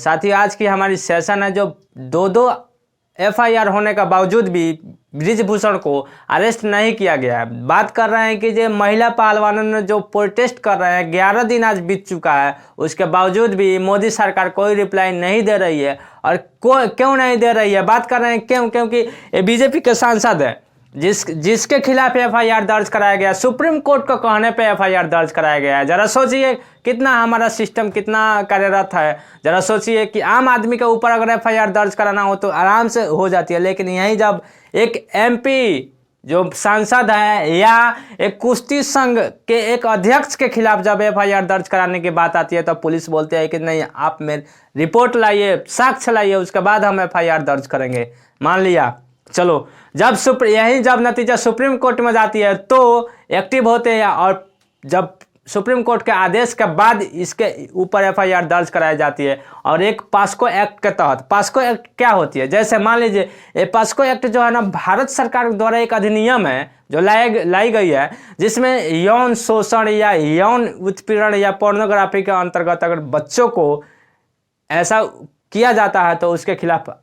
साथ ही आज की हमारी सेशन है जो दो एफआईआर होने का बावजूद भी ब्रिजभूषण को अरेस्ट नहीं किया गया है। बात कर रहे हैं कि जो महिला पहलवानों ने जो प्रोटेस्ट कर रहे हैं 11 दिन आज बीत चुका है, उसके बावजूद भी मोदी सरकार कोई रिप्लाई नहीं दे रही है। और क्यों नहीं दे रही है, बात कर रहे हैं क्यों, क्योंकि ये बीजेपी के सांसद है जिसके खिलाफ एफआईआर दर्ज कराया गया, सुप्रीम कोर्ट के कहने पे एफआईआर दर्ज कराया गया है। जरा सोचिए कितना हमारा सिस्टम कितना कार्यरत है। जरा सोचिए कि आम आदमी के ऊपर अगर एफआईआर दर्ज कराना हो तो आराम से हो जाती है, लेकिन यहीं जब एक एमपी जो सांसद है या एक कुश्ती संघ के एक अध्यक्ष के खिलाफ जब एफआईआर दर्ज कराने की बात आती है तो पुलिस बोलती है कि नहीं, आप मेरे रिपोर्ट लाइए, साक्ष्य लाइए, उसके बाद हम एफआईआर दर्ज करेंगे। मान लिया, चलो जब नतीजा सुप्रीम कोर्ट में जाती है तो एक्टिव होते हैं, और जब सुप्रीम कोर्ट के आदेश के बाद इसके ऊपर एफआईआर दर्ज कराई जाती है। और एक पास्को एक्ट के तहत, पास्को एक्ट क्या होती है, जैसे मान लीजिए ये पास्को एक्ट जो है ना, भारत सरकार द्वारा एक अधिनियम है जो लाई गई है, जिसमें यौन शोषण या यौन उत्पीड़न या पोर्नोग्राफी के अंतर्गत अगर बच्चों को ऐसा किया जाता है तो उसके खिलाफ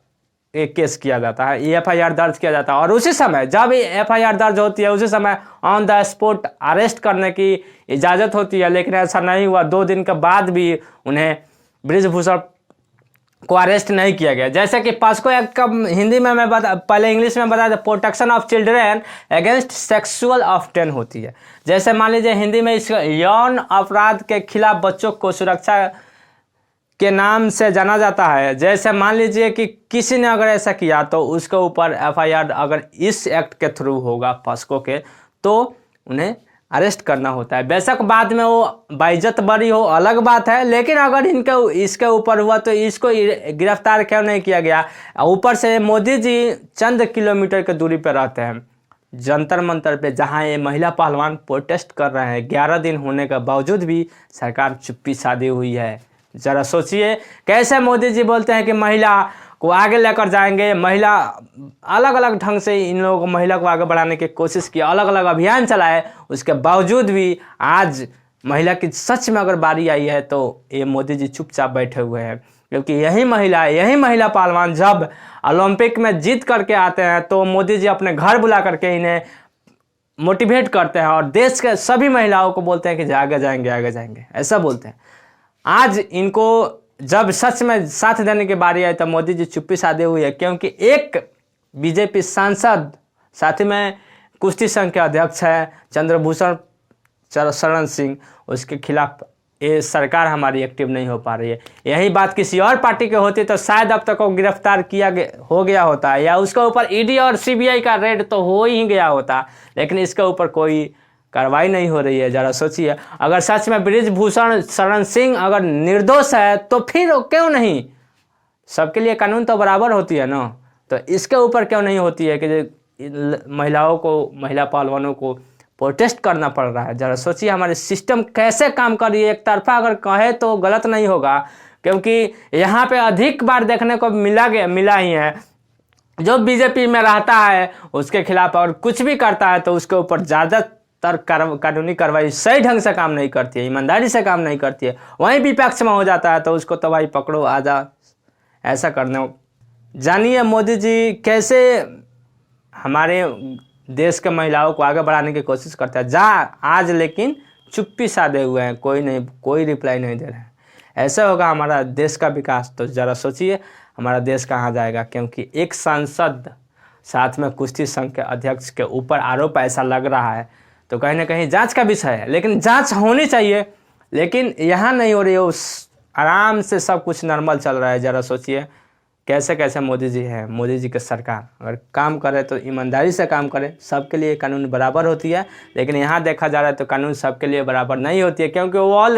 एक केस किया जाता है, एफआईआर दर्ज किया जाता है। और उसी समय जब एफआईआर दर्ज होती है उसी समय ऑन द स्पॉट अरेस्ट करने की इजाज़त होती है, लेकिन ऐसा नहीं हुआ। 2 दिन के बाद भी उन्हें ब्रिजभूषण को अरेस्ट नहीं किया गया। जैसे कि पास्को एक्ट का हिंदी में मैं पहले इंग्लिश में बता दें, protection of children against sexual offence होती है। जैसे मान लीजिए हिंदी में इस यौन अपराध के खिलाफ बच्चों को सुरक्षा के नाम से जाना जाता है। जैसे मान लीजिए कि किसी ने अगर ऐसा किया तो उसके ऊपर एफआईआर अगर इस एक्ट के थ्रू होगा पास्को के, तो उन्हें अरेस्ट करना होता है। बेशक बाद में वो बाइज्जत बरी हो अलग बात है, लेकिन अगर इसके ऊपर हुआ तो इसको गिरफ्तार क्यों नहीं किया गया। ऊपर से मोदी जी चंद किलोमीटर की दूरी पर रहते हैं, जंतर मंतर पे, जहां ये महिला पहलवान प्रोटेस्ट कर रहे हैं। 11 दिन होने के बावजूद भी सरकार चुप्पी साधी हुई है। जरा सोचिए कैसे मोदी जी बोलते हैं कि महिला को आगे लेकर जाएंगे, महिला अलग अलग ढंग से इन लोगों को महिला को आगे बढ़ाने की कोशिश की, अलग अलग अभियान चलाए, उसके बावजूद भी आज महिला की सच में अगर बारी आई है तो ये मोदी जी चुपचाप बैठे हुए हैं। क्योंकि यही महिला पहलवान जब ओलंपिक में जीत करके आते हैं तो मोदी जी अपने घर बुला करके इन्हें मोटिवेट करते हैं और देश के सभी महिलाओं को बोलते हैं कि आगे जाएंगे, ऐसा बोलते हैं। आज इनको जब सच में साथ देने की बारी आई तो मोदी जी चुप्पी साधे हुई है, क्योंकि एक बीजेपी सांसद साथ में कुश्ती संघ के अध्यक्ष है चंद्रभूषण शरण सिंह, उसके खिलाफ ये सरकार हमारी एक्टिव नहीं हो पा रही है। यही बात किसी और पार्टी के होती तो शायद अब तक वो गिरफ्तार हो गया होता, या उसके ऊपर ईडी और सीबीआई का रेड तो हो ही गया होता, लेकिन इसके ऊपर कोई कार्रवाई नहीं हो रही है। जरा सोचिए, अगर सच में ब्रिजभूषण शरण सिंह अगर निर्दोष है तो फिर क्यों नहीं, सबके लिए कानून तो बराबर होती है ना, तो इसके ऊपर क्यों नहीं होती है कि महिला पहलवानों को प्रोटेस्ट करना पड़ रहा है। जरा सोचिए हमारे सिस्टम कैसे काम कर रही है। एक तरफा अगर कहे तो गलत नहीं होगा, क्योंकि यहाँ पे अधिक बार देखने को मिला ही है, जो बीजेपी में रहता है उसके खिलाफ अगर कुछ भी करता है तो उसके ऊपर ज़्यादातर कानूनी कार्रवाई सही ढंग से काम नहीं करती है, ईमानदारी से काम नहीं करती है। वहीं विपक्ष में हो जाता है तो उसको तो भाई पकड़ो, आजा, ऐसा करने। जानिए मोदी जी कैसे हमारे देश के महिलाओं को आगे बढ़ाने की कोशिश करते हैं, आज लेकिन चुप्पी साधे हुए हैं, कोई रिप्लाई नहीं दे रहे हैं। ऐसा होगा हमारा देश का विकास, तो ज़रा सोचिए हमारा देश कहाँ जाएगा। क्योंकि एक सांसद साथ में कुश्ती संघ के अध्यक्ष के ऊपर आरोप ऐसा लग रहा है तो कहीं ना कहीं जांच का विषय है, लेकिन जांच होनी चाहिए, लेकिन यहाँ नहीं हो रही है। आराम से सब कुछ नॉर्मल चल रहा है। ज़रा सोचिए कैसे मोदी जी है, मोदी जी की सरकार अगर काम करे तो ईमानदारी से काम करे, सबके लिए कानून बराबर होती है, लेकिन यहाँ देखा जा रहा है तो कानून सबके लिए बराबर नहीं होती है, क्योंकि वो